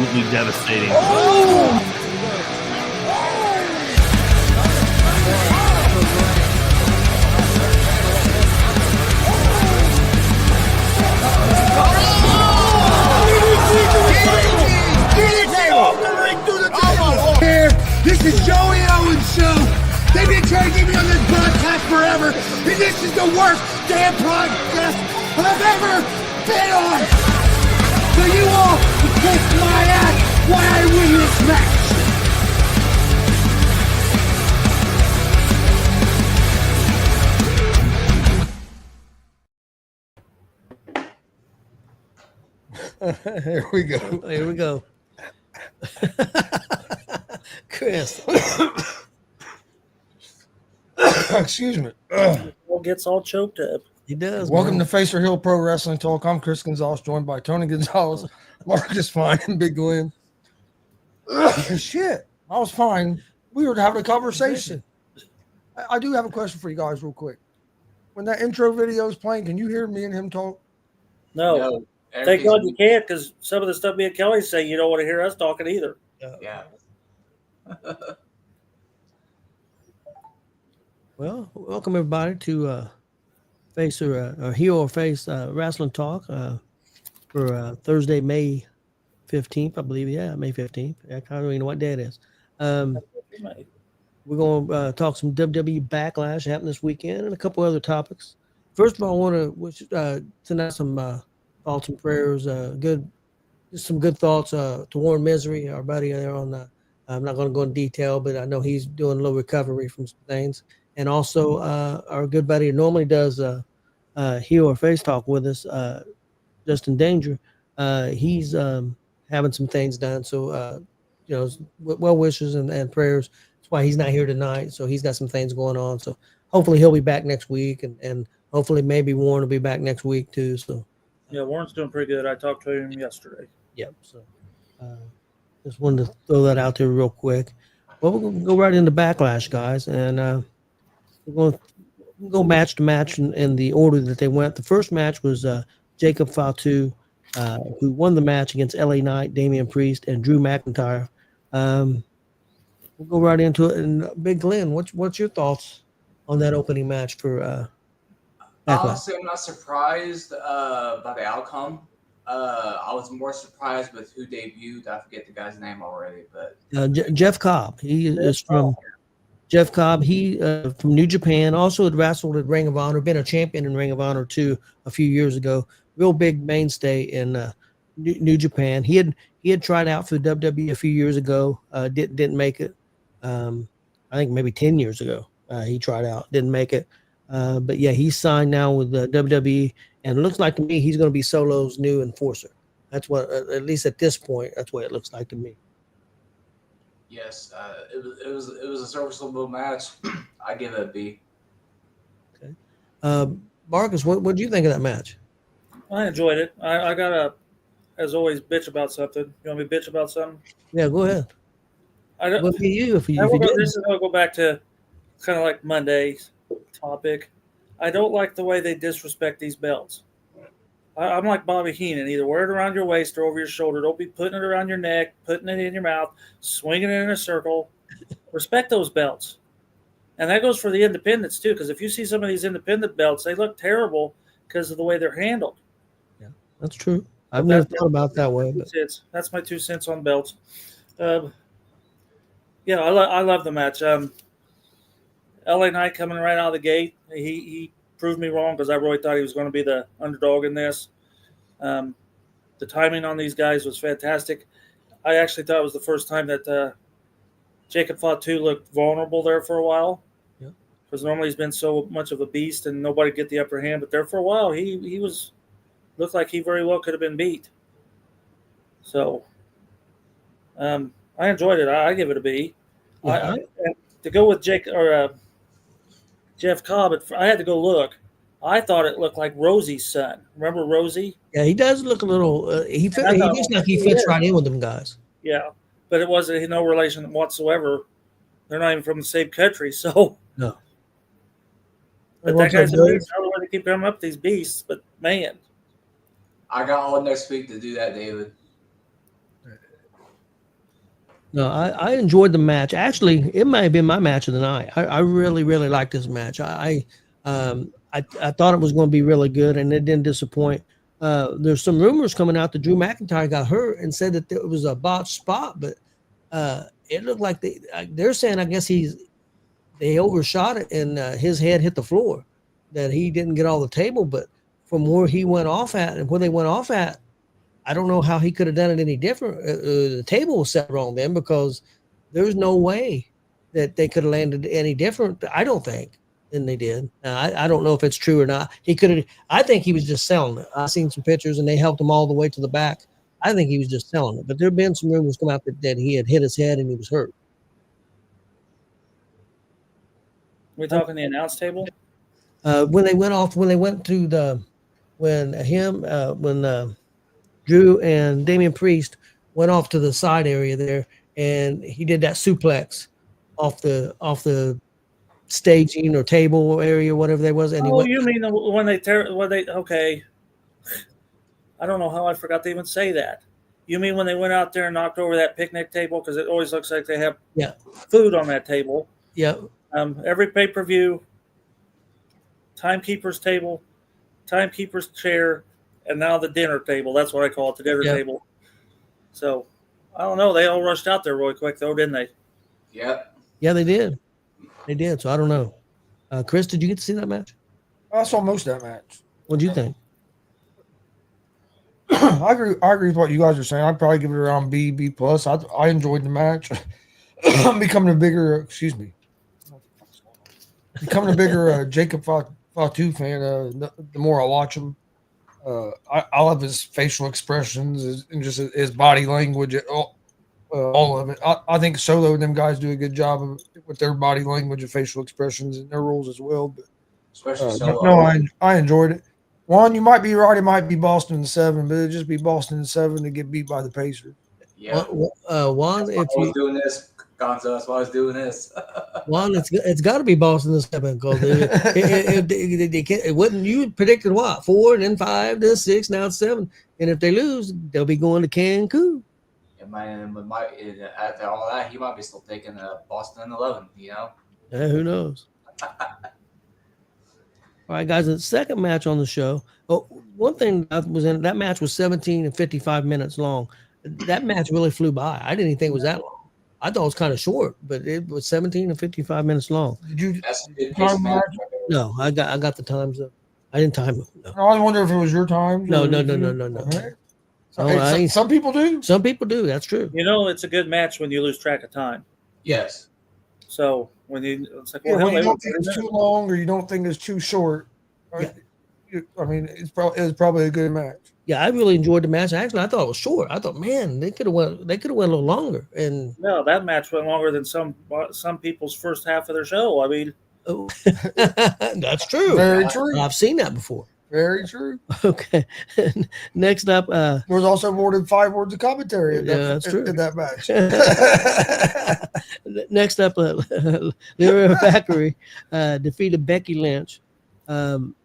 absolutely devastating. This is Joey Owens' show. They've been trying to get me on this broadcast forever, and this is the worst damn podcast I've ever been on. So you all can kiss my ass while I win this match. Here we go. Here we go. Chris. Excuse me. Gets all choked up. He does. Welcome man. to Facer Hill Pro Wrestling Talk. I'm Chris Gonzalez, joined by Tony Gonzalez, Marcus Fine, and Big Glenn. Shit, I was fine. We were having a conversation. I do have a question for you guys real quick. When that intro video is playing, can you hear me and him talk? No. Thank God you can't, because some of the stuff me and Kelly say, you don't want to hear us talking either. Yeah. Well, welcome everybody to Face or Heel or Face Wrestling Talk for Thursday, May 15th, I believe. Yeah, May 15th. I don't even know what day it is. We're going to talk some WWE Backlash happening this weekend and a couple other topics. First of all, I want to wish send out some thoughts and prayers. Just some good thoughts to Warren Misery, our buddy there on the. I'm not going to go in detail, but I know he's doing a little recovery from some things. And also our good buddy who normally does heel or face talk with us, Justin Danger. He's having some things done. So, well wishes and prayers. That's why he's not here tonight. So he's got some things going on. So hopefully he'll be back next week. And hopefully maybe Warren will be back next week too. So yeah, Warren's doing pretty good. I talked to him yesterday. Yep. So just wanted to throw that out there real quick. Well, we're going to go right into Backlash, guys. And we're going to go match to match in the order that they went. The first match was Jacob Fatu, who won the match against LA Knight, Damian Priest, and Drew McIntyre. We'll go right into it. And Big Glenn, what's your thoughts on that opening match for Backlash? Honestly, I'm not surprised by the outcome. I was more surprised with who debuted. I forget the guy's name already, but Jeff Cobb. He is from Jeff Cobb. He from New Japan. Also had wrestled at Ring of Honor. Been a champion in Ring of Honor too a few years ago. Real big mainstay in New Japan. He had tried out for the WWE a few years ago. Didn't make it. I think maybe 10 years ago he tried out. Didn't make it. But yeah, he's signed now with the WWE. And it looks like to me he's going to be Solo's new enforcer. That's what, at least at this point, that's what it looks like to me. yes, it was a serviceable match. I give it a B. Okay. Marcus, what do you think of that match? I enjoyed it. I got to, as always, bitch about something. You want me to bitch about something? Yeah, go ahead. What do you if you did? This is going to go back to kind of like Monday's topic. I don't like the way they disrespect these belts. I'm like Bobby Heenan. Either wear it around your waist or over your shoulder. Don't be putting it around your neck, putting it in your mouth, swinging it in a circle. Respect those belts. And that goes for the independents too, because if you see some of these independent belts, they look terrible because of the way they're handled. Yeah, that's true. I've never thought about it that way. But. That's my 2 cents on belts. Yeah, I love the match. LA Knight coming right out of the gate, he proved me wrong because I really thought he was going to be the underdog in this. The timing on these guys was fantastic. I actually thought it was the first time that Jacob Fatu looked vulnerable there for a while. Because normally he's been so much of a beast and nobody get the upper hand. But there for a while, he looked like he very well could have been beat. So I enjoyed it. I give it a B. Yeah. To go with Jeff Cobb, I had to go look. I thought it looked like Rosie's son. Remember Rosie? Yeah, he does look a little. He looks like he fits right in with them guys. Yeah, but it wasn't no relation whatsoever. They're not even from the same country, so no. But that guy's a beast. I don't know why they keep coming up with these beasts, but man, I got all next week to do that, David. No, I enjoyed the match. Actually, it might have been my match of the night. I really, really liked this match. I thought it was going to be really good, and it didn't disappoint. There's some rumors coming out that Drew McIntyre got hurt and said that it was a botched spot, but it looked like they're saying I guess they overshot it and his head hit the floor, that he didn't get all the table, but from where he went off at and where they went off at, I don't know how he could have done it any different. The table was set wrong then, because there's no way that they could have landed any different. I don't think than they did. I don't know if it's true or not. He could have. I think he was just selling it. I seen some pictures and they helped him all the way to the back. I think he was just selling it. But there have been some rumors come out that he had hit his head and he was hurt. We talking the announce table? When they went to Drew and Damian Priest went off to the side area there, and he did that suplex off the staging or table area, whatever there was. And you mean when they okay. I don't know how I forgot to even say that. You mean when they went out there and knocked over that picnic table? Because it always looks like they have food on that table. Yeah. Every pay-per-view, timekeeper's table, timekeeper's chair, and now the dinner table. That's what I call it, the dinner table. So, I don't know. They all rushed out there really quick, though, didn't they? Yep. Yeah, they did. They did. So, I don't know. Chris, did you get to see that match? I saw most of that match. What did you think? I agree with what you guys are saying. I'd probably give it around B plus. I enjoyed the match. I'm becoming a bigger Jacob Fatu fan. The more I watch him, I love his facial expressions and just his body language. All of it. I think Solo and them guys do a good job with their body language and facial expressions and their roles as well. But Especially Solo. no, I enjoyed it. Juan, you might be right. It might be Boston in 7, but it'd just be Boston in 7 to get beat by the Pacers. Yeah. Juan, if I was doing this, Gonzo, that's why I was doing this. Juan, it's got to be Boston in 7, because it wouldn't. You predicted what, 4 and then 5, then 6, now it's 7, and if they lose, they'll be going to Cancun. After all that, he might be still taking Boston in 11. You know. Yeah, who knows? All right, guys, the second match on the show. Oh, one thing that match was 17 and 55 minutes long. That match really flew by. I didn't even think it was that long. I thought it was kind of short, but it was 17 and 55 minutes long. Did you? That's a good pace match. No, I got the times up. I didn't time it. No. I wonder if it was your time. No. Right. No, some people do. Some people do. That's true. You know, it's a good match when you lose track of time. Yes. So when it's like, when you don't think it's too long or you don't think it's too short. Right? Yeah. I mean, it was probably a good match. Yeah, I really enjoyed the match. Actually, I thought it was short. I thought, man, they could have went a little longer. And no, that match went longer than some people's first half of their show. I mean, that's true. Very true. I've seen that before. Very true. Okay. Next up, there was also more than 5 words of commentary in that match. Next up, Lyra Valkyrie defeated Becky Lynch.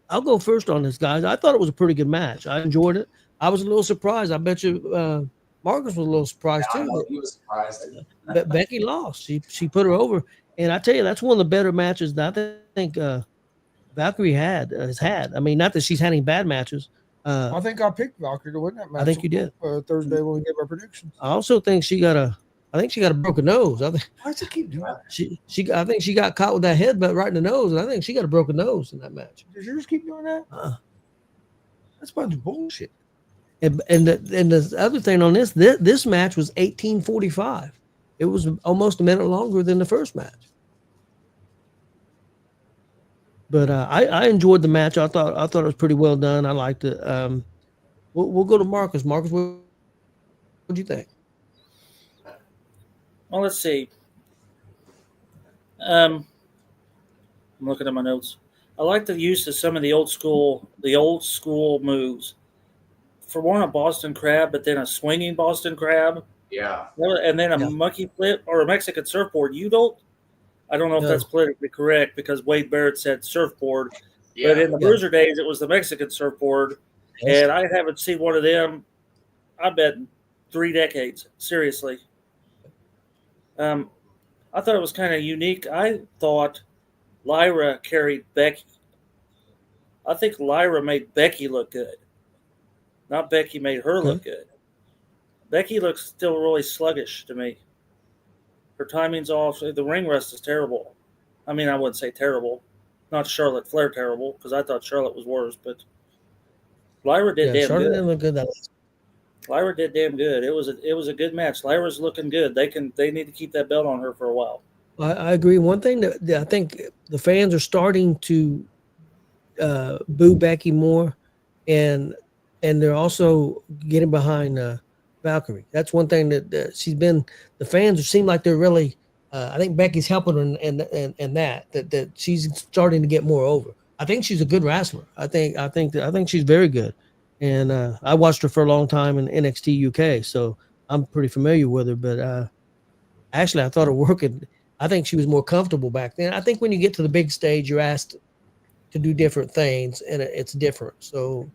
I'll go first on this, guys. I thought it was a pretty good match. I enjoyed it. I was a little surprised. I bet you Marcus was a little surprised too. He was surprised. But Becky lost. She put her over, and I tell you, that's one of the better matches that I think Valkyrie has had. I mean, not that she's had any bad matches. I think I picked Valkyrie to win that match. I think you did Thursday when we gave our predictions. I also think she got a broken nose. Why does it keep doing that? I think she got caught with that headbutt right in the nose, and I think she got a broken nose in that match. Did you just keep doing that? That's a bunch of bullshit. And the other thing on this match was 18:45. It was almost a minute longer than the first match. But I enjoyed the match. I thought it was pretty well done. I liked it. We'll go to Marcus. Marcus, what do you think? Well, let's see. I'm looking at my notes. I like the use of some of the old school moves. For one, a Boston Crab, but then a swinging Boston Crab. Yeah. And then a monkey flip or a Mexican surfboard. I don't know if that's politically correct because Wade Barrett said surfboard. Yeah. But in the Bruiser days, it was the Mexican surfboard. Yes. And I haven't seen one of them, I bet, in 3 decades. Seriously. Um, I thought it was kind of unique. I thought Lyra carried Becky. I think Lyra made Becky look good, not Becky made her Okay. look good. Becky looks still really sluggish to me. Her timing's off. The ring rest is terrible. I mean, I wouldn't say terrible. Not Charlotte Flair terrible, because I thought Charlotte was worse, but Lyra did Yeah, damn Charlotte good. didn't look good that last. Lyra did damn good. It was a good match. Lyra's looking good. They need to keep that belt on her for a while. I agree. One thing that I think the fans are starting to boo Becky more, and they're also getting behind Valkyrie. That's one thing that she's been. The fans seem like they're really. I think Becky's helping her in that she's starting to get more over. I think she's a good wrestler. I think she's very good, and I watched her for a long time in NXT UK, so I'm pretty familiar with her. But actually, I thought her working. I think she was more comfortable back then. I think when you get to the big stage, you're asked to do different things, and it's different. So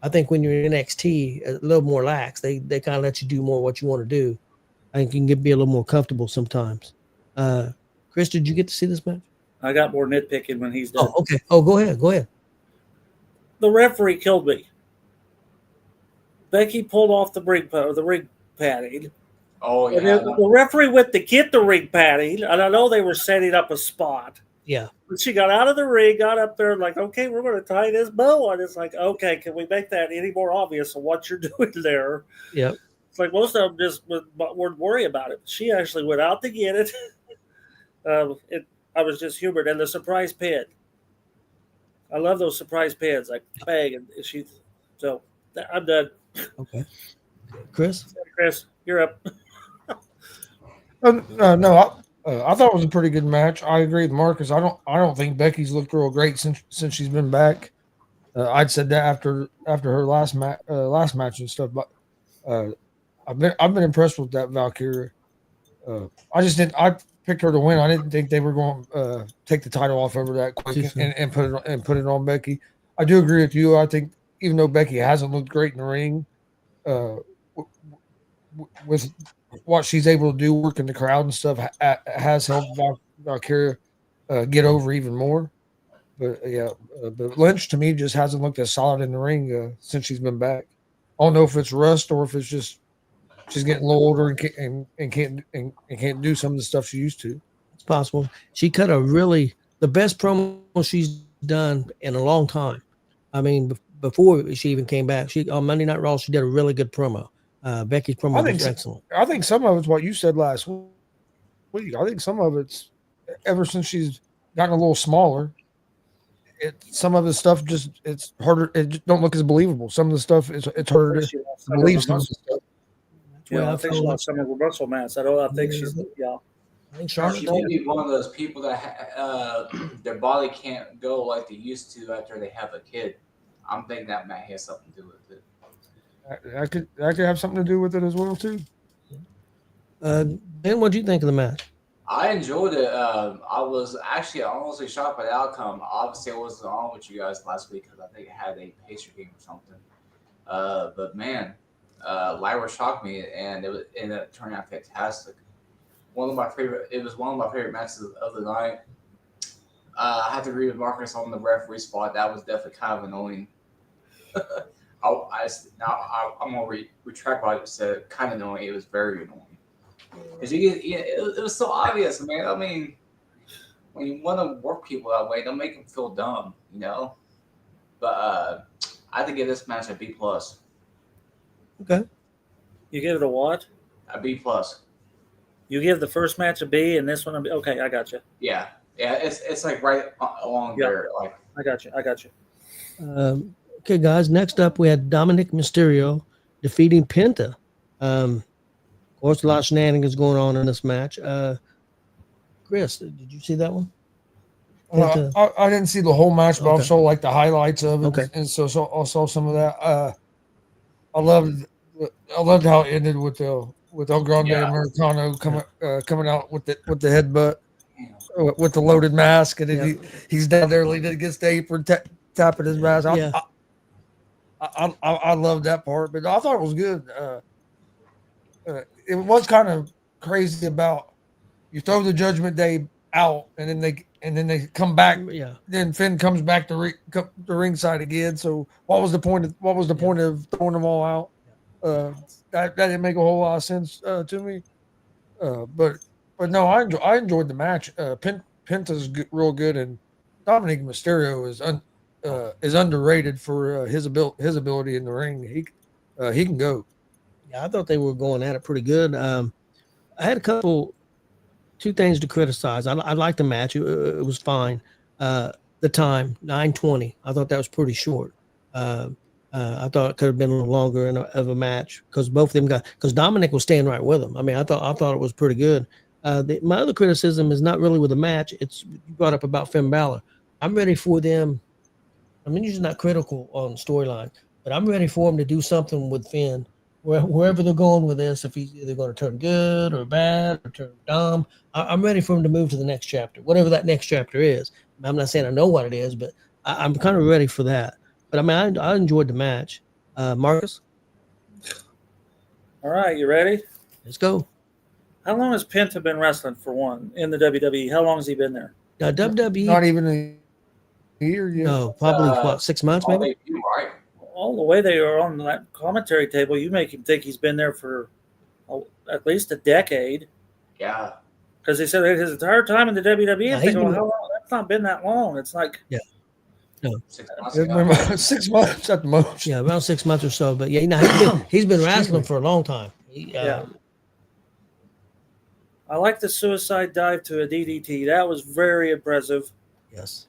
I think when you're in NXT, a little more lax. They kind of let you do more what you want to do. I think you can be a little more comfortable sometimes. Chris, did you get to see this match? I got more nitpicking when he's done. Oh, okay. Oh, go ahead. Go ahead. The referee killed me. Becky pulled off the ring padding. Oh And yeah. the referee went to get the ring padding, and I know they were setting up a spot. Yeah. But she got out of the ring, got up there, like, okay, we're going to tie this bow on. It's like, okay, can we make that any more obvious of what you're doing there? Yep. It's like most of them just wouldn't worry about it. She actually went out to get it. I was just humored. And the surprise pin. I love those surprise pins, like bang, and she. So I'm done. Okay. Chris? Chris, you're up. No, I thought it was a pretty good match. I agree with Marcus. I don't think Becky's looked real great since she's been back. I'd said that after her last match and stuff, but I've been impressed with that Valkyrie. I picked her to win. I didn't think they were going to take the title off of her that quick and put it on Becky. I do agree with you. I think even though Becky hasn't looked great in the ring, with what she's able to do, working the crowd and stuff, has helped Valkyria get over even more. But yeah, but Lynch to me just hasn't looked as solid in the ring since she's been back. I don't know if it's rust or if it's just she's getting a little older and can't do some of the stuff she used to. It's possible. She cut the best promo she's done in a long time. I mean, before she even came back, she on Monday Night Raw, she did a really good promo. Becky's promo was excellent. I think some of it's what you said last week. I think some of it's ever since she's gotten a little smaller. Some of the stuff it's harder. It just don't look as believable. Some of the stuff it's harder to believe. Some of the stuff. Yeah, I think she lost some of her muscle mass. I think she's yeah. I think She Charlotte. may be one of those people that their body can't go like they used to after they have a kid. I'm thinking that might have something to do with it. That could have something to do with it as well too. Ben, what do you think of the match? I enjoyed it. I was actually honestly shocked by the outcome. Obviously, I wasn't on with you guys last week because I think I had a Pacer game or something. But man, Lyra shocked me, and it ended up turning out fantastic. It was one of my favorite matches of the night. I have to agree with Marcus on the referee spot. That was definitely kind of annoying. I'm gonna retract what I just said. Kind of annoying. It was very annoying. Because it was so obvious, man. I mean, when you want to work people that way, don't make them feel dumb, you know. But I have to give this match a B plus. Okay. You give it a what? A B plus. You give the first match a B and this one a B. Okay, I got you. Yeah. It's like right along there. Like I got you. Okay, guys. Next up, we had Dominic Mysterio defeating Penta. Of course, a lot of shenanigans going on in this match. Chris, did you see that one? I didn't see the whole match, but I saw like the highlights of it, Okay. and so I saw some of that. I loved how it ended with El Grande Americano coming out with the headbutt with the loaded mask, and then he's down there leaning against the apron, tapping his mask. I love that part, but I thought it was good. It was kind of crazy about you throw the Judgment Day out, and then they come back. Yeah. Then Finn comes back to the ringside again. So what was the point of throwing them all out? That didn't make a whole lot of sense to me. But no, I enjoyed the match. Penta's real good, and Dominic Mysterio is underrated for his ability in the ring. He can go. Yeah, I thought they were going at it pretty good. I had two things to criticize. I liked the match. It was fine. The time, 9:20. I thought that was pretty short. I thought it could have been a little longer of a match because both of them because Dominic was staying right with him. I mean, I thought it was pretty good. My other criticism is not really with the match. It's you brought up about Finn Balor. I'm ready for them. I'm usually not critical on storyline, but I'm ready for him to do something with Finn. Wherever they're going with this, if he's either going to turn good or bad or turn dumb, I'm ready for him to move to the next chapter, whatever that next chapter is. I'm not saying I know what it is, but I'm kind of ready for that. But I mean, I enjoyed the match. Marcus? All right, you ready? Let's go. How long has Penta been wrestling for one in the WWE? How long has he been there? Now, WWE. Not even a year yet. No, probably 6 months, maybe? Right. All the way they are on that commentary table, you make him think he's been there for at least a decade. Yeah. Because he said his entire time in the WWE, Yeah, I'm thinking, well, how long? That's not been that long. It's like 6 months ago. 6 months at the most. Yeah, around 6 months or so. But yeah, he's been wrestling for a long time. Yeah. I like the suicide dive to a DDT. That was very impressive. Yes.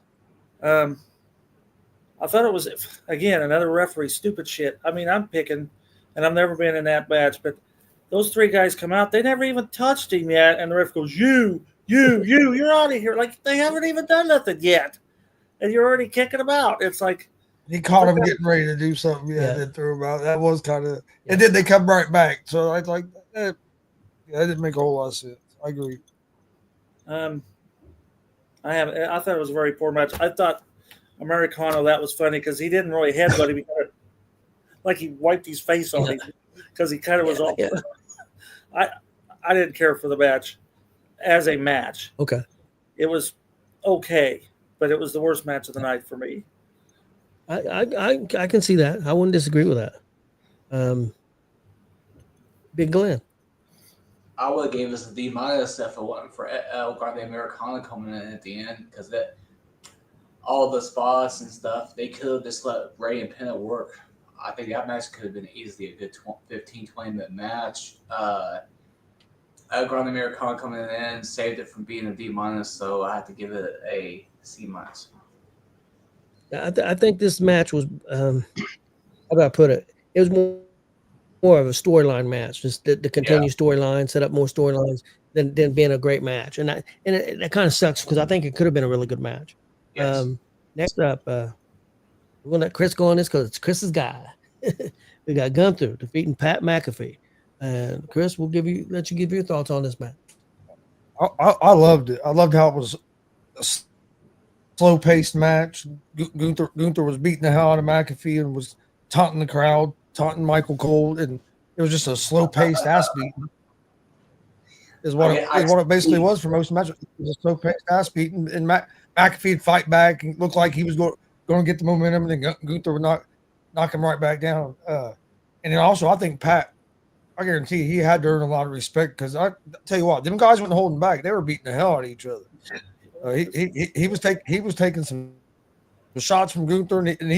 I thought it was, again, another referee stupid shit. I mean, I'm picking, and I've never been in that match, but those three guys come out. They never even touched him yet, and the ref goes, you're out of here. Like, they haven't even done nothing yet, and you're already kicking them out. It's like. He caught him getting ready to do something. Yeah. Then threw him out. That was kind of, and then they come right back. So I like that. Yeah, that didn't make a whole lot of sense. I agree. I thought it was a very poor match. I thought Americano, that was funny because he didn't really headbutt him. He kind of, like he wiped his face on him because he kind of was all. Yeah. I didn't care for the match as a match. Okay. It was okay, but it was the worst match of the night for me. I can see that. I wouldn't disagree with that. Big Glenn. I would have gave us a D- if it wasn't for El Grande Americano coming in at the end because all the spots and stuff, they could have just let Ray and Penta work. I think that match could have been easily a good 15, 20-minute match. El Grande Americano coming in saved it from being a D-, so I have to give it a C-. I think this match was, how do I put it? It was more of a storyline match, just to continue storyline, set up more storylines than being a great match. And that kind of sucks because I think it could have been a really good match. Yes. Next up, we're going to let Chris go on this because it's Chris's guy. We got Gunther defeating Pat McAfee. And Chris, let you give your thoughts on this match. I loved it. I loved how it was a slow-paced match. Gunther was beating the hell out of McAfee and was taunting the crowd, taunting Michael Cole, and it was just a slow-paced ass beating. Is what it basically was for most matches. It was a slow-paced ass beating, and McAfee would fight back and looked like he was going to get the momentum, and then Gunther would knock him right back down. And then also, I think Pat, I guarantee he had to earn a lot of respect because I tell you what, them guys weren't holding back; they were beating the hell out of each other. He was taking some shots from Gunther, and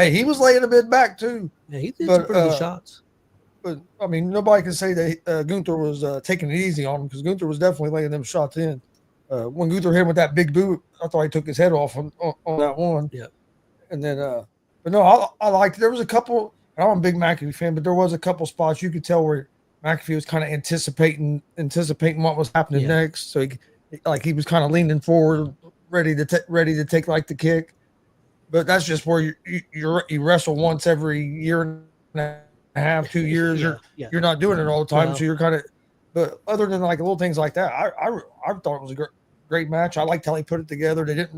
he was laying a bit back too. Yeah, he did some pretty good shots. But I mean, nobody can say that Gunther was taking it easy on him because Gunther was definitely laying them shots in. When Gunther hit him with that big boot, I thought he took his head off on that one. Yeah. And then, but no, I liked it. There was a couple. I'm a big McAfee fan, but there was a couple spots you could tell where McAfee was kind of anticipating what was happening next. So he was kind of leaning forward, ready to take like the kick. But that's just where you wrestle once every year and a half, 2 years. You're not doing it all the time, so you're kind of. But other than like little things like that, I thought it was a great match. I liked how he put it together. They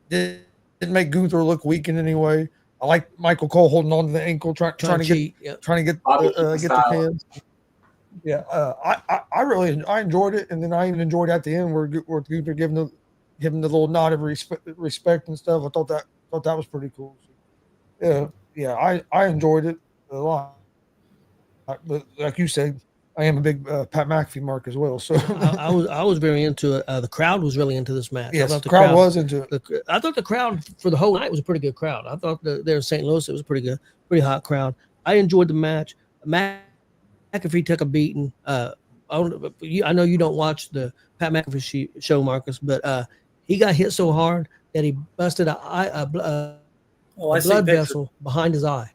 didn't make Gunther look weak in any way. I like Michael Cole holding on to the ankle, trying to get the pins. Yeah, I really enjoyed it, and then I even enjoyed at the end where Gunther giving the little nod of respect and stuff. I thought that was pretty cool. So, yeah, I enjoyed it a lot. But like you said, I am a big Pat McAfee mark as well. So I was very into it. The crowd was really into this match. yes, I thought the crowd was into it. I thought the crowd for the whole night was a pretty good crowd. I thought there in St. Louis it was a pretty good, pretty hot crowd. I enjoyed the match. McAfee took a beating. I know you don't watch the Pat McAfee show, Marcus, but he got hit so hard that he busted a blood vessel behind his eye.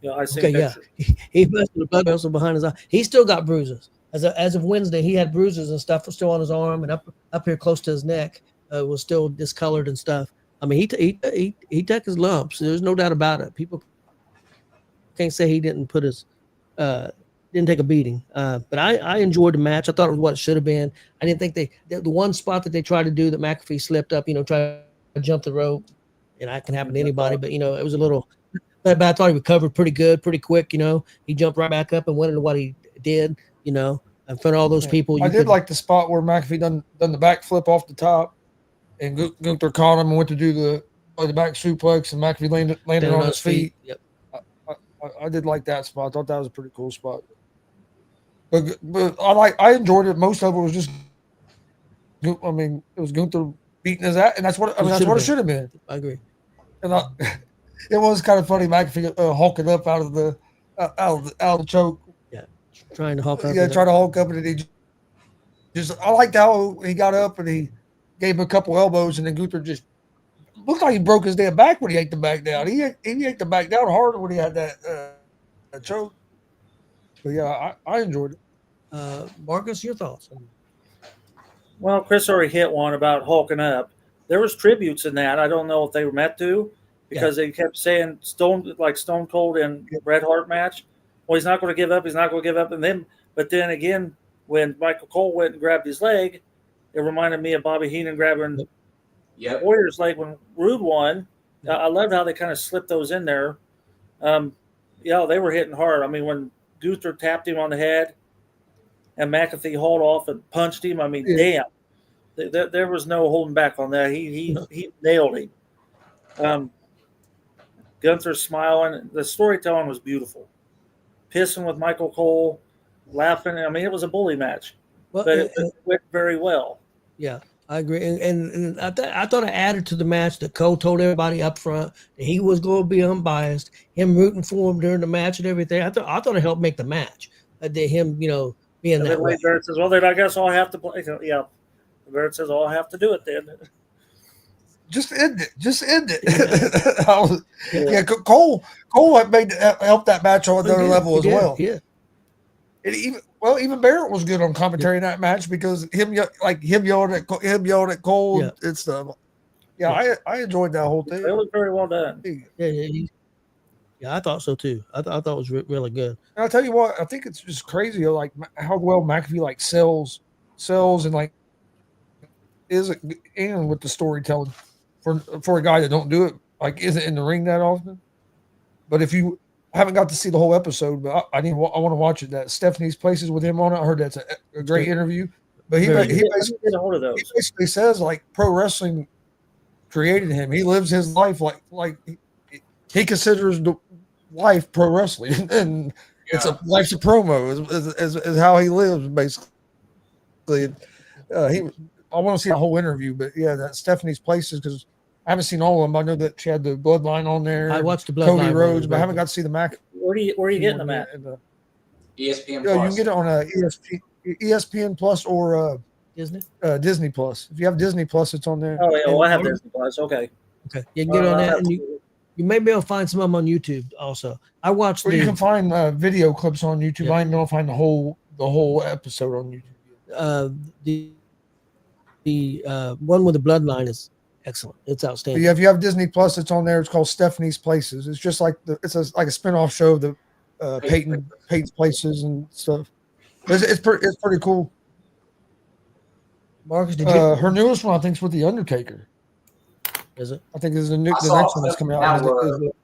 Yeah, I see. Okay, pictures. Yeah, he busted a blood vessel behind his eye. He still got bruises. As of Wednesday, he had bruises and stuff still on his arm and up here close to his neck was still discolored and stuff. I mean, he took his lumps. There's no doubt about it. People can't say he didn't put his didn't take a beating. But I enjoyed the match. I thought it was what it should have been. I didn't think the one spot that they tried to do that McAfee slipped up, try to jump the rope, and that can happen to anybody. But it was a little. But I thought he recovered pretty good, pretty quick. He jumped right back up and went into what he did. In front of all those people. I did like the spot where McAfee done the backflip off the top, and Gunther caught him and went to do the back suplex, and McAfee landed on his feet. Yep. I did like that spot. I thought that was a pretty cool spot. But I enjoyed it. Most of it was just, I mean, it was Gunther beating his ass, and that's what it should have been. I agree. And it was kind of funny. McAfee hulking up out of the choke. Yeah, trying to hulk up. Yeah, trying to hulk up, and he just. I liked how he got up and he gave him a couple elbows, and then Gunther just looked like he broke his damn back when he ate the back down. He ate the back down harder when he had that choke. But yeah, I enjoyed it. Marcus, your thoughts? Well, Chris already hit one about hulking up. There was tributes in that. I don't know if they were meant to, because they kept saying Stone Cold and Bret Hart match. Well, he's not going to give up. He's not going to give up. But then again, when Michael Cole went and grabbed his leg, it reminded me of Bobby Heenan grabbing Warrior's leg when Rude won. I loved how they kind of slipped those in there. They were hitting hard. I mean, when Gunther tapped him on the head and McAfee hauled off and punched him, I mean, damn. There was no holding back on that. He nailed him. Gunther smiling. The storytelling was beautiful. Pissing with Michael Cole, laughing. I mean, it was a bully match, but it went very well. Yeah, I agree. And I thought it added to the match that Cole told everybody up front that he was going to be unbiased. Him rooting for him during the match and everything. I thought it helped make the match. Him, being that way. Barrett says, "Well, then I guess I'll have to play." Yeah, Barrett says, "I'll have to do it then." Just end it. Cole helped that match on another level as well. Yeah. Even Barrett was good on commentary in that match because him yelling at Cole and stuff. Yeah, I enjoyed that whole thing. It was very well done. Yeah, I thought so too. I thought it was really good. And I'll tell you what, I think it's just crazy like how well McAfee sells and and with the storytelling for a guy that don't do it isn't in the ring that often. But if you haven't got to see the whole episode, but I want to watch it. That Stephanie's Places with him on it. I heard that's a great interview. But he basically says pro wrestling created him. He lives his life like he considers the life pro wrestling, and life's a promo is how he lives basically. I want to see the whole interview, but that Stephanie's Places, because I haven't seen all of them. I know that she had the Bloodline on there. I watched the Bloodline. Cody Rhodes, but I haven't got to see the Mac. Where are you getting them at? ESPN Plus. Plus. You can get it on ESPN Plus or Disney Plus. If you have Disney Plus, it's on there. Oh yeah, I have Disney Plus. Okay. You can get on that, and you may be able to find some of them on YouTube also. I watched. You can find video clips on YouTube. I don't find the whole episode on YouTube. The one with the Bloodline is excellent. It's outstanding. Yeah, if you have Disney Plus, it's on there. It's called Stephanie's Places. It's just like it's a spinoff show of the Peyton's Places and stuff. It's pretty cool. Marcus, did you? Her newest one, I think, is with the Undertaker. Is it? I think the next one that's coming out.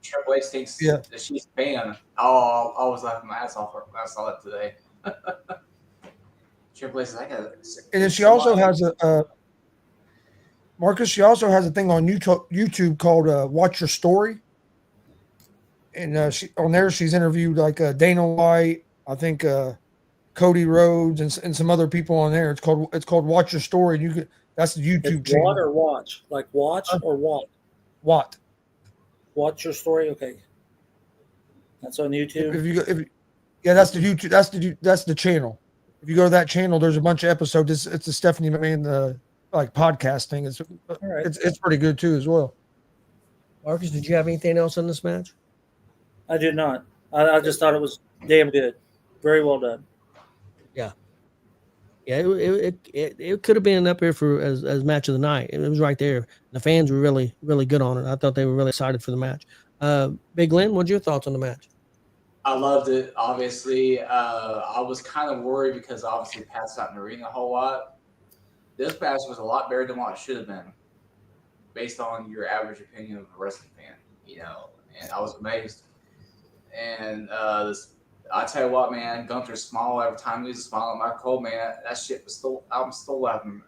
Triple H thinks that she's fan. Oh, I was laughing my ass off when I saw it today. Triple H is like a. And then she also has a Marcus. She also has a thing on YouTube called "Watch Your Story," and she on there she's interviewed like Dana White, I think Cody Rhodes, and some other people on there. It's called Watch Your Story. And you could that's the YouTube It's channel. what or watch? Like watch or what? What? Watch Your Story. Okay, that's on YouTube. If you go, yeah, that's the YouTube. That's the channel. If you go to that channel, there's a bunch of episodes. It's a Stephanie McMahon like podcast thing. right. It's pretty good too as well. Marcus, did you have anything else on this match? I did not. I just thought it was damn good. Very well done. Yeah, it could have been up here for as match of the night. It was right there. The fans were really, really good on it. I thought they were really excited for the match. Big Lynn, what's your thoughts on the match? I loved it. Obviously, I was kind of worried because obviously Pat's not in the ring a whole lot. This match was a lot better than what it should have been, based on your average opinion of a wrestling fan. And I was amazed. And I tell you what, man, Gunther's smile every time he was smiling at Michael Cole, man, that shit was still. I'm still laughing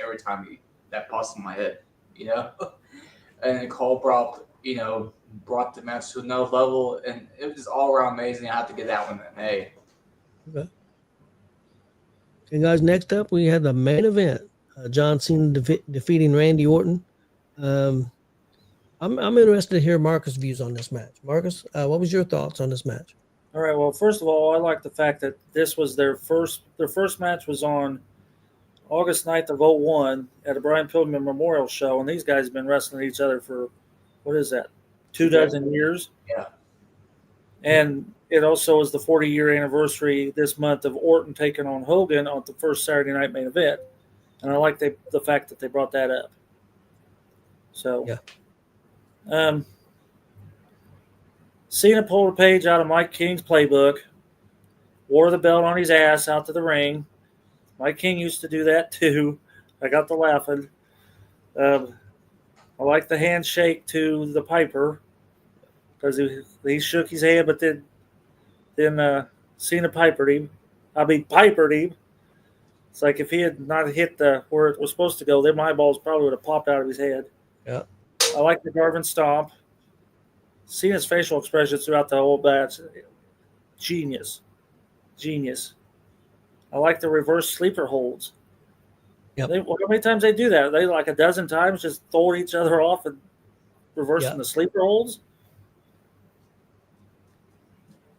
every time that pops in my head, And then Cole brought the match to another level, and it was all around amazing. I have to get that one an A. Okay. And guys, next up we had the main event: John Cena defeating Randy Orton. I'm interested to hear Marcus' views on this match. Marcus, what was your thoughts on this match? All right. Well, first of all, I like the fact that this was their first match was on August 9th of 2001 at a Brian Pillman Memorial Show, and these guys have been wrestling each other for, what is that, 24 years? Yeah. And it also was the 40-year anniversary this month of Orton taking on Hogan on the first Saturday night main event, and I like the fact that they brought that up. So, yeah. Cena pulled a page out of Mike King's playbook, wore the belt on his ass out to the ring. Mike King used to do that too. I got to laughing. I like the handshake to the Piper because he shook his hand, but then Cena pipered him. Pipered him. It's like if he had not hit where it was supposed to go, then my eyeballs probably would have popped out of his head. Yeah. I like the Garvin stomp. Cena's facial expressions throughout the whole match, genius. I like the reverse sleeper holds. Yep. How many times they do that? They like a dozen times just throwing each other off and reversing the sleeper holds.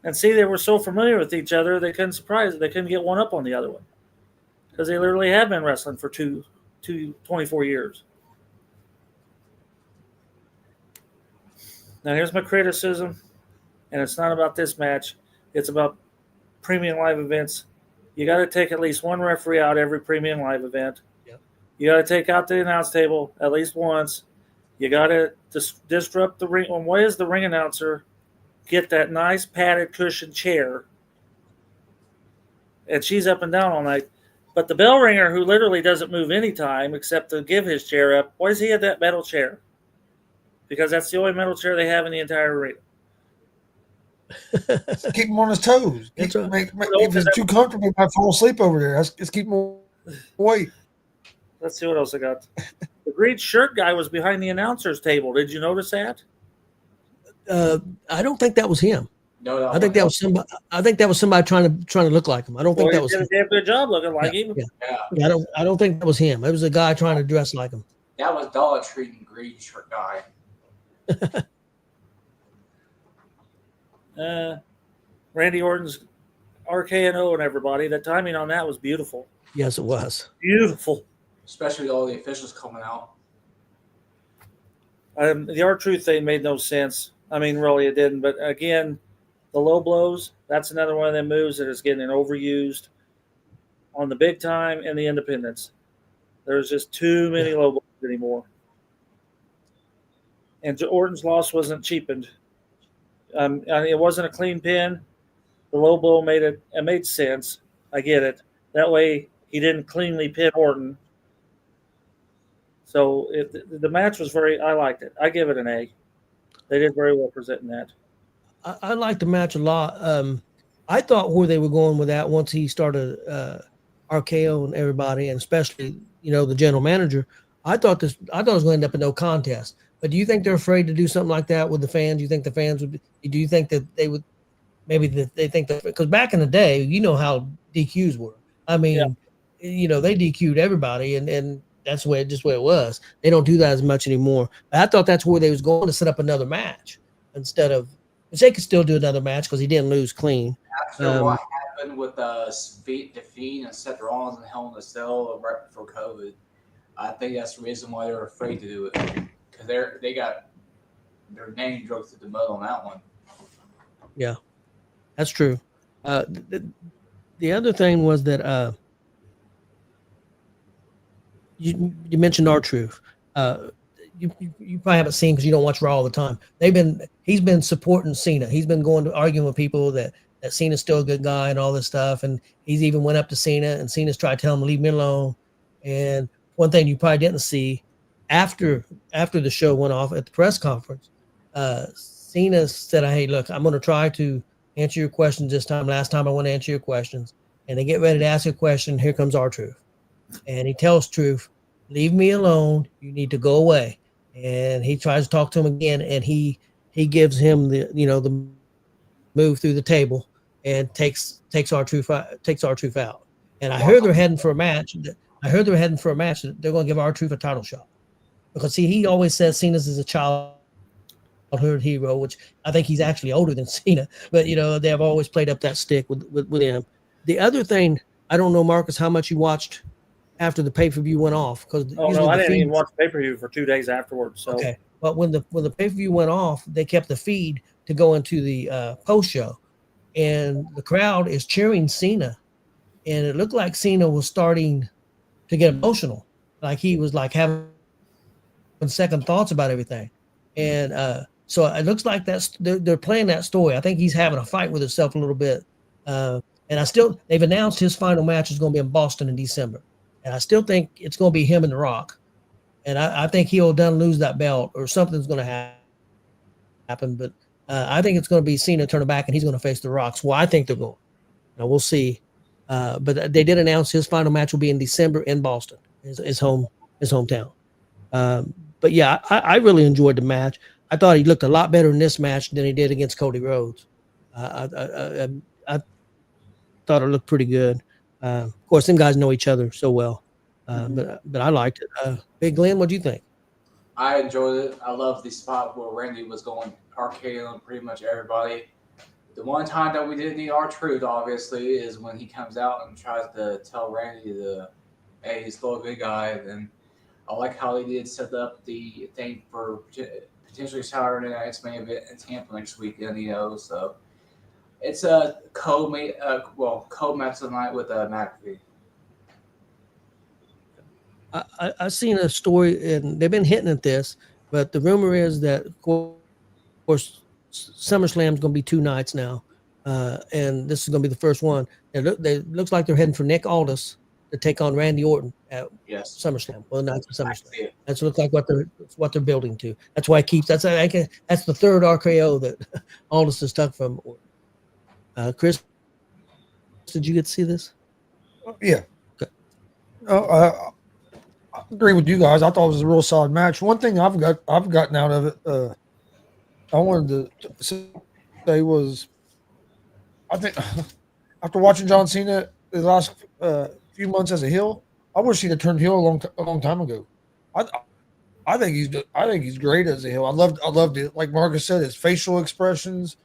And see, they were so familiar with each other, they couldn't get one up on the other one because they literally have been wrestling for 24 years. Now, here's my criticism, and it's not about this match. It's about premium live events. You got to take at least one referee out every premium live event. Yep. You got to take out the announce table at least once. You got to disrupt the ring. Why is the ring announcer get that nice padded cushion chair, and she's up and down all night? But the bell ringer, who literally doesn't move any time except to give his chair up, why does he have that metal chair? Because that's the only metal chair they have in the entire arena. Keep him on his toes. If it's too comfortable, he might fall asleep over there. Let's keep him away. Let's see what else I got. The green shirt guy was behind the announcer's table. Did you notice that? I don't think that was him. No, I think that was somebody. I think that was somebody trying to look like him. I don't think that was. He did a damn good job looking like him. Yeah, I don't think that was him. It was a guy trying to dress like him. That was Dollar Tree and green shirt guy. Randy Orton's RKO and everybody. The timing on that was beautiful. Yes, it was. Beautiful. Especially all the officials coming out. The R-Truth thing made no sense. I mean, really, it didn't. But again, the low blows, that's another one of them moves that is getting overused on the big time and the independents. There's just too many low blows anymore. And Orton's loss wasn't cheapened. It wasn't a clean pin. The low blow made sense. I get it. That way, he didn't cleanly pin Orton. So the match was I liked it. I give it an A. They did very well presenting that. I liked the match a lot. I thought where they were going with that once he started RKO and everybody, and especially the general manager. I thought it was going to end up in no contest. But do you think they're afraid to do something like that with the fans? Do you think the fans would? Do you think that they would? Maybe that they think that because back in the day, how DQs were. I mean, they DQ'd everybody, and that's the way it was. They don't do that as much anymore. But I thought that's where they was going to set up another match instead of. Which they could still do another match because he didn't lose clean. After what happened with The Fiend and Seth Rollins and Hell in a Cell right before COVID, I think that's the reason why they're afraid to do it, because they got their name drugged through the mud on that one. Yeah, that's true. The other thing was that you mentioned R-Truth. You probably haven't seen because you don't watch Raw all the time. He's been supporting Cena. He's been going to arguing with people that Cena's still a good guy and all this stuff. And he's even went up to Cena, and Cena's tried to tell him to leave me alone. And one thing you probably didn't see after the show went off at the press conference, Cena said, "Hey, look, I'm going to try to answer your questions this time. Last time I want to answer your questions." And they get ready to ask a question. Here comes R-Truth, and he tells Truth, "Leave me alone. You need to go away." And he tries to talk to him again, and he gives him the move through the table and takes R-Truth out. And I heard they're heading for a match. They're going to give R-Truth a title shot because he always says Cena's is a childhood hero, which I think he's actually older than Cena. But they have always played up that stick with him. The other thing, I don't know, Marcus, how much you watched after the pay-per-view went off, because I didn't even watch pay-per-view for 2 days afterwards. So. Okay, but when the pay-per-view went off, they kept the feed to go into the post show, and the crowd is cheering Cena, and it looked like Cena was starting to get emotional, like he was like having second thoughts about everything, and so it looks like they're playing that story. I think he's having a fight with himself a little bit, and they've announced his final match is going to be in Boston in December. And I still think it's going to be him and The Rock. And I think he'll lose that belt or something's going to happen. But I think it's going to be Cena turning back and he's going to face The Rock. So I think they're going. Now we'll see. But they did announce his final match will be in December in Boston, his hometown. But yeah, I really enjoyed the match. I thought he looked a lot better in this match than he did against Cody Rhodes. I thought it looked pretty good. Of course, them guys know each other so well, but I liked it. Big Glenn, what do you think? I enjoyed it. I love the spot where Randy was going RKO on pretty much everybody. The one time that we didn't need R-Truth, obviously, is when he comes out and tries to tell Randy hey, he's still a good guy. And I like how they did set up the thing for potentially Saturday night's main event in Tampa next weekend, so. It's a co-match tonight with McAfee. I've seen a story, and they've been hitting at this, but the rumor is that, of course, SummerSlam's going to be 2 nights now, and this is going to be the first one. It looks like they're heading for Nick Aldis to take on Randy Orton at SummerSlam. Well, not SummerSlam. That's looks like what they're building to. That's why that's the third RKO that Aldis has took from Orton. Chris, did you get to see this? Yeah. Okay. I agree with you guys. I thought it was a real solid match. One thing I've gotten out of it, I wanted to say was, I think after watching John Cena the last few months as a heel, I wish he'd have turned heel a long time ago. I think he's great as a heel. I loved it. Like Marcus said, his facial expressions,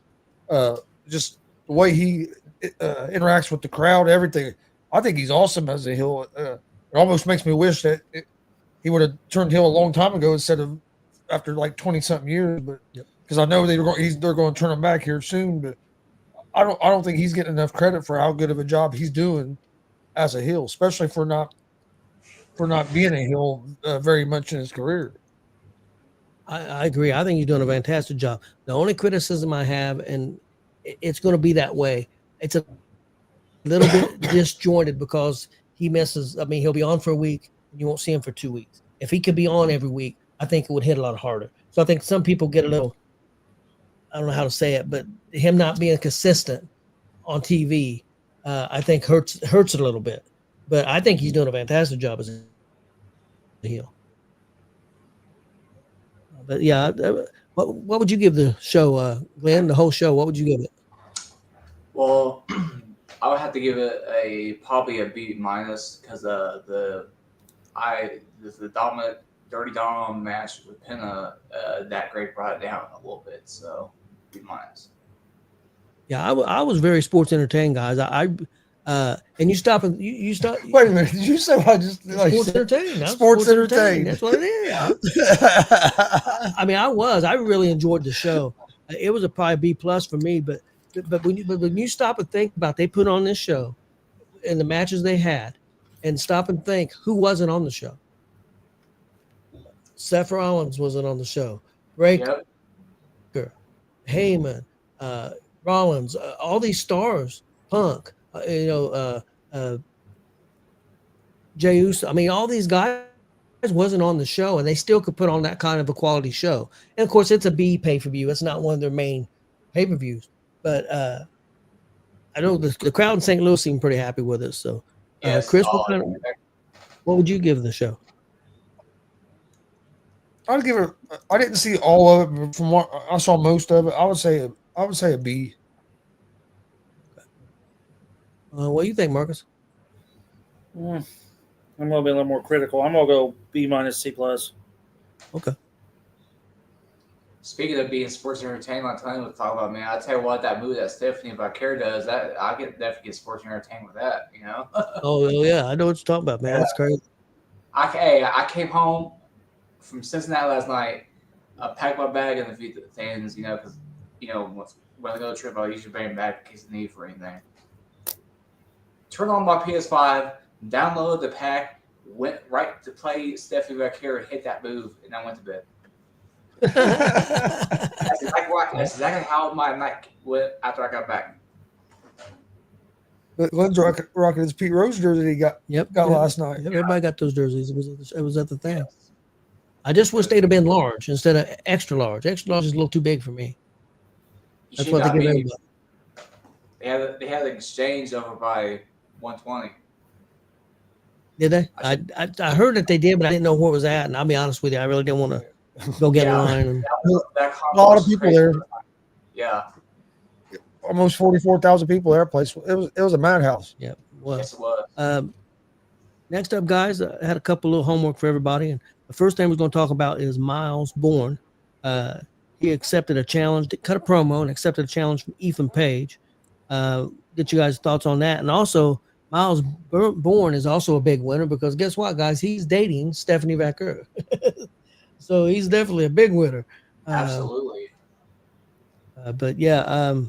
just the way he interacts with the crowd, everything. I think he's awesome as a heel. It almost makes me wish that he would have turned heel a long time ago instead of after like 20-something years. But because I know they're going to turn him back here soon. But I don't think he's getting enough credit for how good of a job he's doing as a heel, especially for not being a heel very much in his career. I agree. I think he's doing a fantastic job. The only criticism I have, and it's going to be that way, it's a little bit disjointed because he misses. I mean, he'll be on for a week and you won't see him for 2 weeks. If he could be on every week, I think it would hit a lot harder. So I think some people get a little, I don't know how to say it, but him not being consistent on TV, I think hurts it a little bit. but I think he's doing a fantastic job as a heel. But yeah, what would you give the show, Glenn? The whole show, what would you give it? Well, I would have to give it probably a B minus because the dominant Dirty Dom match with Penna that great brought it down a little bit, so B minus. Yeah, I was very sports entertained, guys. And you stop and you stop. Wait a minute. Did you say I just like Sports said- entertained. I'm Sports entertained. That's what it is. I mean, I really enjoyed the show. It was a probably B plus for me, but when you stop and think about, they put on this show and the matches they had, and stop and think who wasn't on the show. Seth Rollins wasn't on the show. Breaker, Yep. Heyman, Rollins, all these stars, Punk, Jey Uso. I mean, all these guys wasn't on the show, and they still could put on that kind of a quality show. And of course, it's a B pay-per-view. It's not one of their main pay-per-views, but I know the crowd in St. Louis seemed pretty happy with us. So, Yes. Chris, what would you give the show? I'd give it. I didn't see all of it, but from what I saw, most of it. I would say a B. What do you think, Marcus? I'm going to be a little more critical. I'm going to go B minus C plus. Okay. Speaking of being sports entertainment, like Tony was talking about, man, I tell you what, that move that Stephanie Vaquer does, that I get definitely get sports entertainment with that, you know. Oh yeah, I know what you're talking about, man. Yeah. That's crazy. I came home from Cincinnati last night. I packed my bag in the things, you know, because when I go to a trip, I usually bring it back in case of need for anything. Turned on my PS5, downloaded the pack, went right to play Stephanie Vaquer, hit that move, and I went to bed. That's exactly how my night went after I got back. But Glenn's rocking his Pete Rose jersey he got last night. Everybody got those jerseys. It was at the thing. Yes. I just wish they'd have been large instead of extra large. Extra large is a little too big for me. That's what they give everybody. They had an exchange over by 120. Did they? I heard that they did, but I didn't know where it was at. And I'll be honest with you, I really didn't want to go get in line. And a lot of people there. Yeah. Almost 44,000 people there. Place it was a madhouse. Yeah, well, yes, it was. Next up, guys, I had a couple little homework for everybody, and the first thing we're going to talk about is Miles Bourne. He accepted a challenge, cut a promo, and accepted a challenge from Ethan Page. Get you guys' thoughts on that, and also Miles Bourne is also a big winner because guess what, guys? He's dating Stephanie Vaquer, so he's definitely a big winner. Absolutely. But yeah.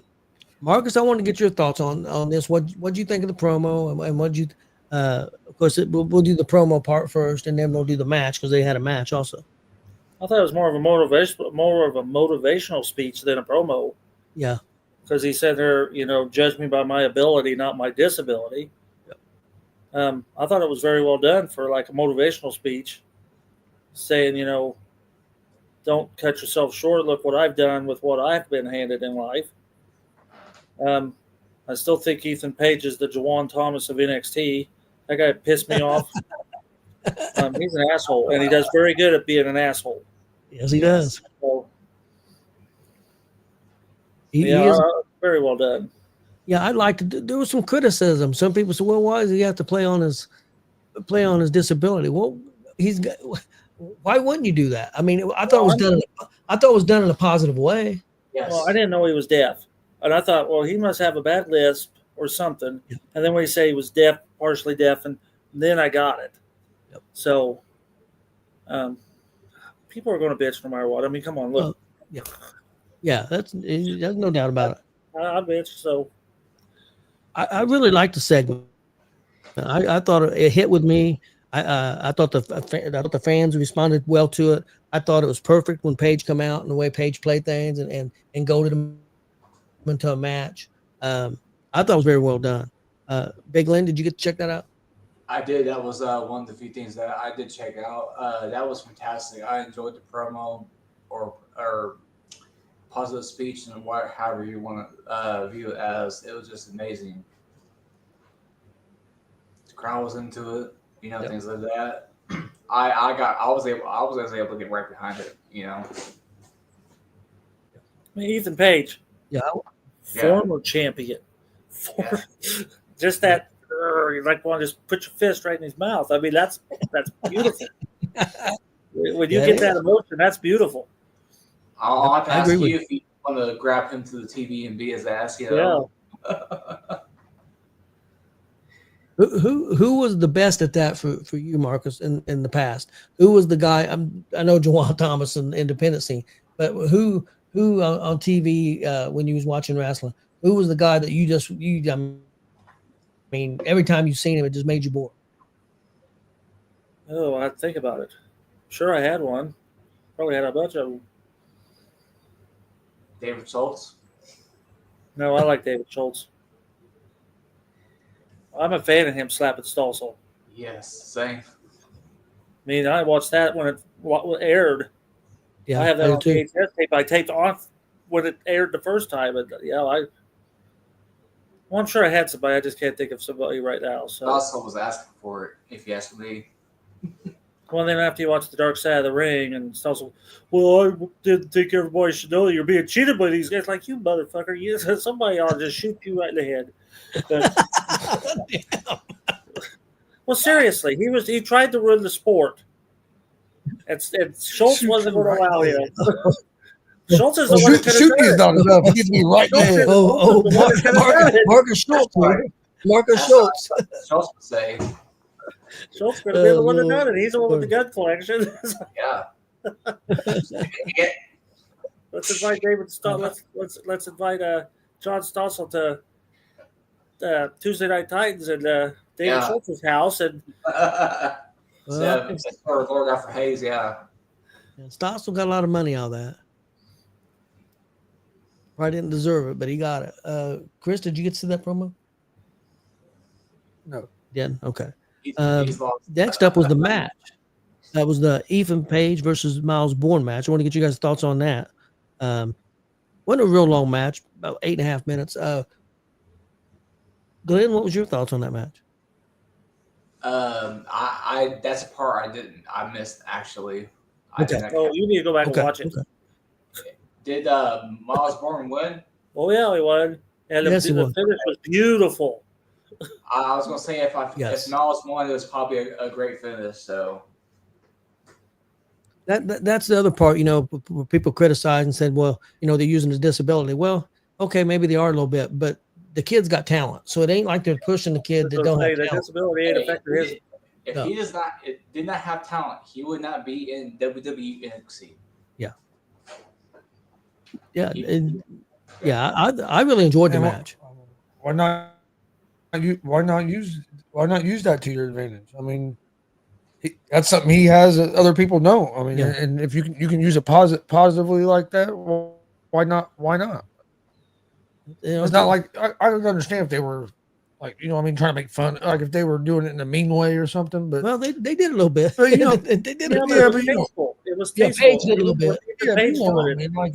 Marcus, I want to get your thoughts on this. What do you think of the promo, and what you? Of course, we'll do the promo part first, and then we'll do the match because they had a match also. I thought it was more of a motivational speech than a promo. Yeah, because he said her, judge me by my ability, not my disability. Yep. I thought it was very well done for like a motivational speech, saying, don't cut yourself short. Look what I've done with what I've been handed in life. I still think Ethan Page is the Juwan Thomas of NXT. That guy pissed me off. He's an asshole, and he does very good at being an asshole. Yes, he does. So, he is very well done. Yeah, I'd like to. There was some criticism. Some people said, "Well, why does he have to play on his disability?" Well, why wouldn't you do that? I mean, I thought it was done. I thought it was done in a positive way. Yes. Well, I didn't know he was deaf. And I thought, well, he must have a bad lisp or something. Yep. And then when he said he was deaf, partially deaf, and then I got it. Yep. So people are going to bitch no matter what. I mean, come on, look. Yeah, there's no doubt about it. I bitch. So I really liked the segment. I thought it hit with me. I thought the fans responded well to it. I thought it was perfect when Paige come out and the way Paige played things and goaded him into a match. I thought it was very well done. Big Lynn, did you get to check that out? I did. That was one of the few things that I did check out. That was fantastic. I enjoyed the promo or positive speech and however you want to view it as. It was just amazing. crowd was into it. You know, Yep. things like that. I was able to get right behind it. You know. I mean, Ethan Page, Yeah, former champion, just that. You like want to just put your fist right in his mouth. I mean, that's beautiful. When you That get is. that emotion, that's beautiful. I'll have to I ask agree with you if you want to grab him to the TV and beat his ass. You Yeah. know. Who was the best at that for you, Marcus, in the past? Who was the guy? I know Jawan Thomas in the independent scene, but who on TV when you was watching wrestling? Who was the guy that I mean, every time you seen him, it just made you bored? Oh, I think about it. Sure, I had one. Probably had a bunch of them. David Schultz. No, I like David Schultz. I'm a fan of him slapping Stossel. Yes, same. I mean, I watched that when it aired. Yeah, I have that do on too. VHS tape. I taped off when it aired the first time, and well, I'm sure I had somebody. I just can't think of somebody right now. So, Also was asking for it. If you ask me. well, then after you watch The Dark Side of the Ring, and Stossel, well, I didn't think everybody should know you're being cheated by these guys. Like, you motherfucker, somebody ought to just shoot you right in the head. But, well, seriously, he tried to ruin the sport, and Schultz wasn't going to allow him. Schultz is the one that could have Shooting is done it. not enough. He needs to be right Schultz there. is the one that could have done it. Marcus Schultz. Marcus That's Schultz. what Schultz would say. Schultz could have been the one that done it. He's the one with the gun collection. Yeah. Let's invite David. Let's invite John Stossel to Tuesday Night Titans and David Schultz's house, and or Lord out for Hayes. Yeah. Stossel got a lot of money out of that. Probably didn't deserve it, but he got it. Chris, did you get to see that promo? No. Yeah. Okay. He's lost. Next up was the match. That was the Ethan Page versus Miles Bourne match. I want to get you guys' thoughts on that. Wasn't a real long match, about 8.5 minutes. Glenn, what was your thoughts on that match? I that's a part I missed actually. Okay. you need to go back and watch it. Okay. Did Miles Bourne win? Oh yeah, he won, and Yes, the he won. finish was beautiful. I was gonna say if Yes. Miles won, it was probably a great finish. So That's the other part, where people criticize and said, well, they're using his disability. Well, okay, maybe they are a little bit, but the kid's got talent. So it ain't like they're pushing the kid that don't have The talent. disability ain't affected his. if he did not have talent, he would not be in WWE NXT. Yeah. I really enjoyed the And match. Why not use that to your advantage? I mean, that's something he has that other people know. I mean, and if you can use it positively like that, well, why not? It's not like I would understand if they were like, trying to make fun, like if they were doing it in a mean way or something. But Well, they did a little bit. But, they did Yeah, a but little it bit. was tasteful. It was Yeah, tasteful. Page did a little bit. Page I doing it. mean, like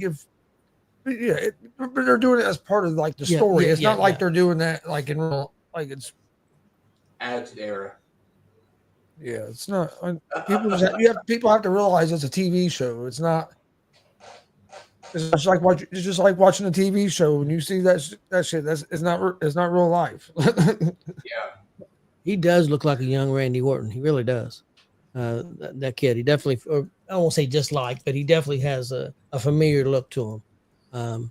but they're doing it as part of like the Yeah, story. yeah, It's not yeah, like yeah. they're doing that like in real, like it's. Attitude Era. Yeah, it's not. People have to realize it's a TV show. It's not. It's just like watching a TV show. When you see that shit, it's not real life. Yeah. He does look like a young Randy Orton. He really does. That kid. He definitely, or I won't say just like, but he definitely has a familiar look to him.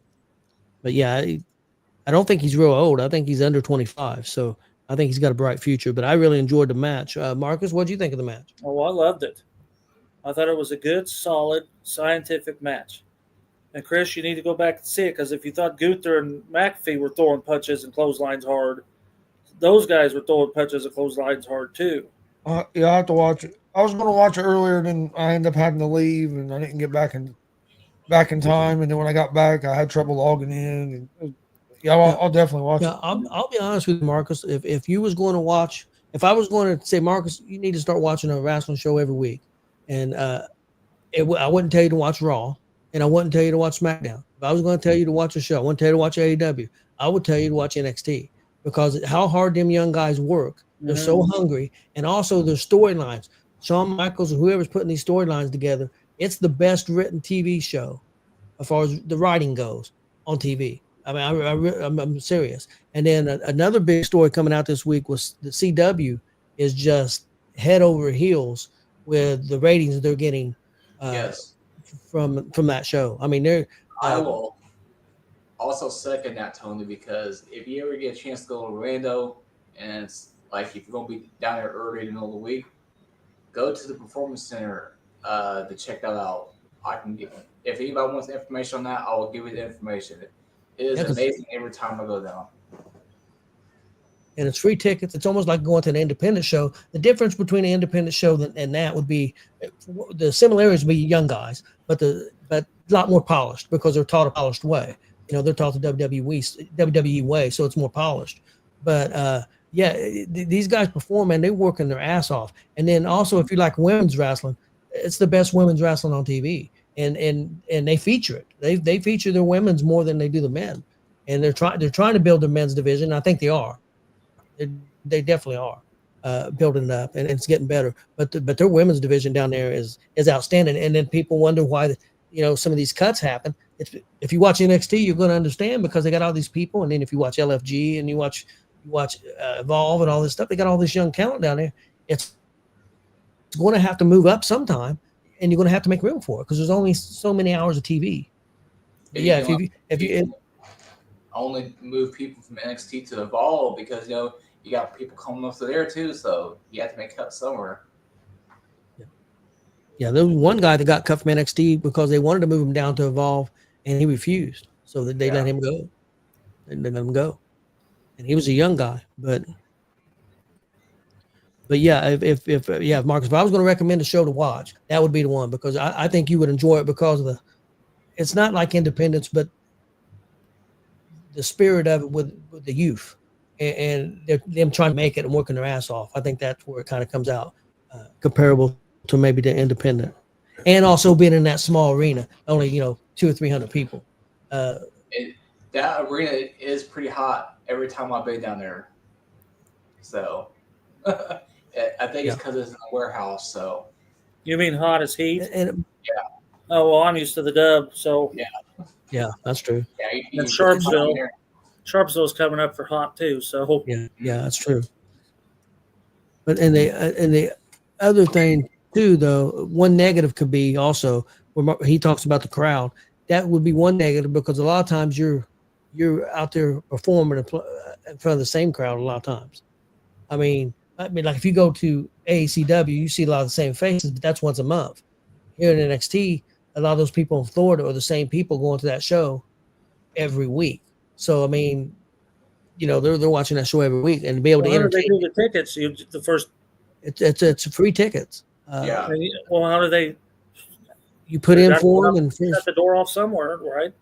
But yeah, I don't think he's real old. I think he's under 25. So I think he's got a bright future. But I really enjoyed the match. Marcus, what do you think of the match? Oh, I loved it. I thought it was a good, solid, scientific match. And Chris, you need to go back and see it, because if you thought Gunther and McAfee were throwing punches and clotheslines hard, those guys were throwing punches and clotheslines hard too. Yeah, I have to watch it. I was going to watch it earlier, then I ended up having to leave, and I didn't get back in time. And then when I got back, I had trouble logging in. And I'll definitely watch Yeah, it. I'll be honest with you, Marcus. If you was going to watch, if I was going to say, Marcus, you need to start watching a wrestling show every week, and I wouldn't tell you to watch Raw, and I wouldn't tell you to watch SmackDown. If I was going to tell you to watch a show, I wouldn't tell you to watch AEW. I would tell you to watch NXT, because how hard them young guys work They're so hungry, and also their storylines. Shawn Michaels or whoever's putting these storylines together, it's the best written TV show as far as the writing goes on TV. I mean, I'm serious. And then another big story coming out this week was the CW is just head over heels with the ratings they're getting Yes. from that show. I mean, they're I will also second that, Tony, because if you ever get a chance to go to Orlando, and it's like if you're going to be down there early in the middle of the week, go to the Performance Center to check that out. I can get, if anybody wants information on that, I will give you the information. It is amazing every time I go down. And it's free tickets. It's almost like going to an independent show. The difference between an independent show and that would be the similarities would be young guys, but a lot more polished because they're taught a polished way. You know, they're taught the WWE way, so it's more polished. But these guys perform and they're working their ass off. And then also, if you like women's wrestling, it's the best women's wrestling on TV, and they feature it. They feature their women's more than they do the men, and they're trying to build their men's division. I think they are. They definitely are building it up, and it's getting better. But their women's division down there is outstanding. And then people wonder why some of these cuts happen. If you watch NXT, you're going to understand because they got all these people. And then if you watch LFG and you watch Evolve and all this stuff, they got all this young talent down there. It's going to have to move up sometime, and you're going to have to make room for it because there's only so many hours of TV. But yeah, if you only move people from NXT to Evolve because you got people coming up to there too, so you have to make cuts somewhere. Yeah, there was one guy that got cut from NXT because they wanted to move him down to Evolve, and he refused. So they let him go. They let him go, and he was a young guy. But yeah, if Marcus, if I was going to recommend a show to watch, that would be the one because I think you would enjoy it because of it's not like Independence, but the spirit of it with the youth and them trying to make it and working their ass off. I think that's where it kind of comes out comparable to maybe the Independent, and also being in that small arena, only 200 or 300 people. That arena is pretty hot every time I've been down there. So I think it's because it's in a warehouse. So you mean hot as heat? Yeah. Oh well, I'm used to the dub, so yeah, that's true. Yeah, and Sharpsville's coming up for hot too. So yeah, that's true. But and the other thing too, though, one negative could be also where he talks about the crowd. That would be one negative because a lot of times you're out there performing in front of the same crowd a lot of times. I mean, like if you go to AECW, you see a lot of the same faces, but that's once a month. Here in NXT, a lot of those people in Florida are the same people going to that show every week. So I mean, they're watching that show every week and to be able to entertain. How do they do the tickets? It's free tickets. Well, how do they? You put in for them and shut the door off somewhere, right?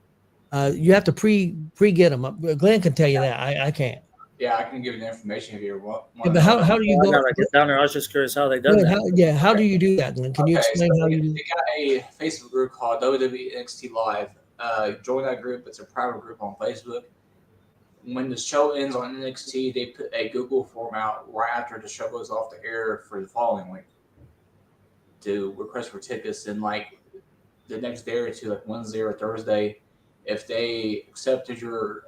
You have to pre get them. Glenn can tell you that. I can't. Yeah, I can give you the information if you want. Yeah, but how do you go? I gotta get down there. I was just curious how they done that. How do you do that, Glenn? Can you explain how you do? They got a Facebook group called WWE NXT Live. Join that group. It's a private group on Facebook. When the show ends on NXT, they put a Google form out right after the show goes off the air for the following week to request for tickets. And like the next day or two, like Wednesday or Thursday, if they accepted your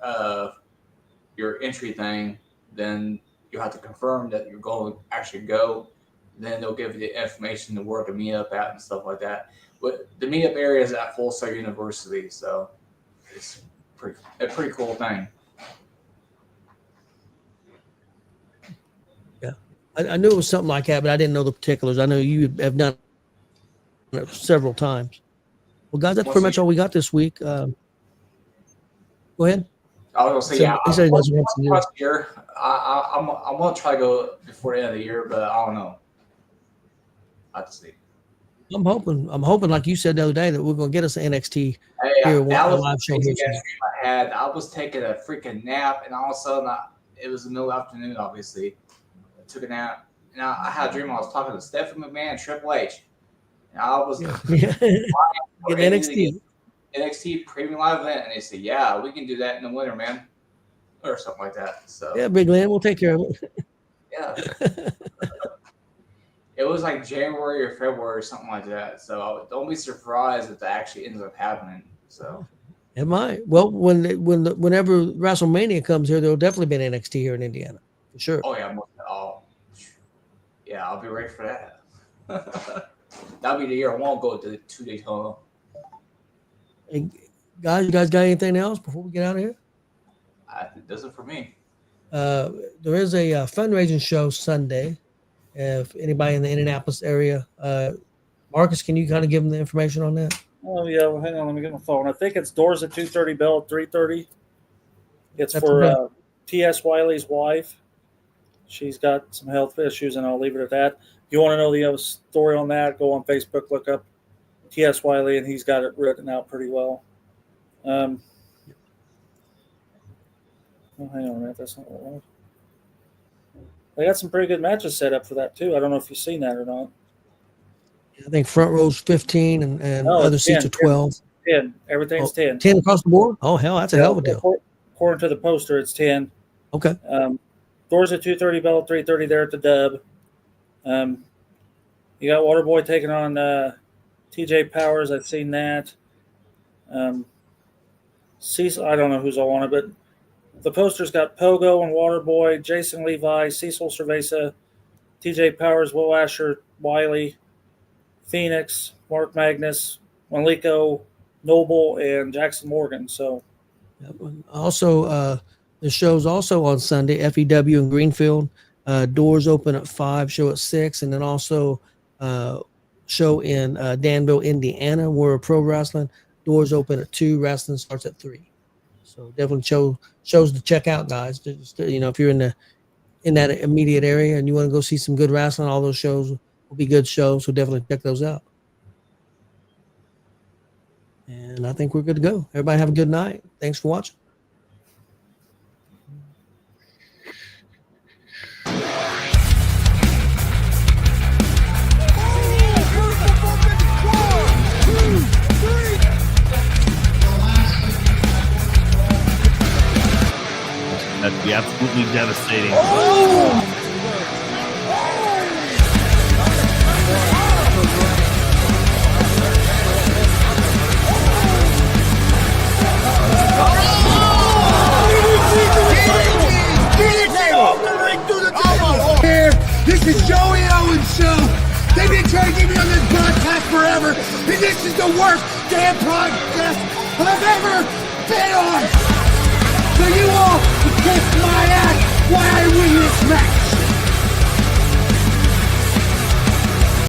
entry thing, then you have to confirm that you're going to actually go. Then they'll give you the information to where to meet up at and stuff like that. But the meetup area is at Full Sail University, so it's a pretty cool thing. Yeah, I knew it was something like that, but I didn't know the particulars. I know you have done it several times. Well, guys, that's pretty much all we got this week. Go ahead. I was gonna say, once a year. I'm gonna try to go before the end of the year, but I don't know. I have to see. I'm hoping, like you said the other day, that we're gonna get us an NXT here. That was live show here. I was taking a freaking nap, and all of a sudden, it was the middle of the afternoon. Obviously, I took a nap, and I had a dream. I was talking to Stephanie McMahon and Triple H, and I was NXT Premium Live event, and they said, "Yeah, we can do that in the winter, man," or something like that. So yeah, Big Lynn, we'll take care of it. Yeah. It was like January or February or something like that. So don't be surprised if that actually ends up happening. So It might. Well, whenever WrestleMania comes here, there'll definitely be an NXT here in Indiana for sure. oh yeah, I'll be ready for that. That'll be the year I won't go to Daytona. And guys, you guys got anything else before we get out of here? I think that's it for me. There is a fundraising show Sunday. If anybody in the Indianapolis area, Marcus, can you kind of give them the information on that? Oh yeah, well, hang on, let me get my phone. I think it's doors at 2:30, bell at 3:30. It's That's for okay. T.S. Wiley's wife. She's got some health issues, and I'll leave it at that. If you want to know the story on that, go on Facebook, look up T.S. Wiley, and he's got it written out pretty well. Oh, hang on a minute, that's not what I want. They got some pretty good matches set up for that too. I don't know if you've seen that or not. I think front row's 15 and No, other it's seats 10, are 12. 10. Everything's 10. 10 across the board? Oh, hell, that's a hell of a deal. According to the poster, it's 10. Okay. Doors at 2:30, bell at 3:30 there at the Dub. You got Waterboy taking on TJ Powers. I've seen that. Cecil, I don't know who's all on it, but the poster's got Pogo and Waterboy, Jason Levi, Cecil Cerveza, TJ Powers, Will Asher, Wiley, Phoenix, Mark Magnus, Maliko, Noble, and Jackson Morgan. So, also, the show's also on Sunday. FEW in Greenfield. Doors open at 5, show at 6, and then also show in Danville, Indiana, where pro wrestling. Doors open at 2. Wrestling starts at 3. So definitely shows to check out, guys. Just, if you're in that immediate area and you want to go see some good wrestling, all those shows will be good shows. So definitely check those out. And I think we're good to go. Everybody have a good night. Thanks for watching. That'd be absolutely devastating. This is Joey Owens' show. They've been trying to get me on this broadcast forever, and this is the worst damn podcast I've ever been on. So you all can kiss my ass while I win this match.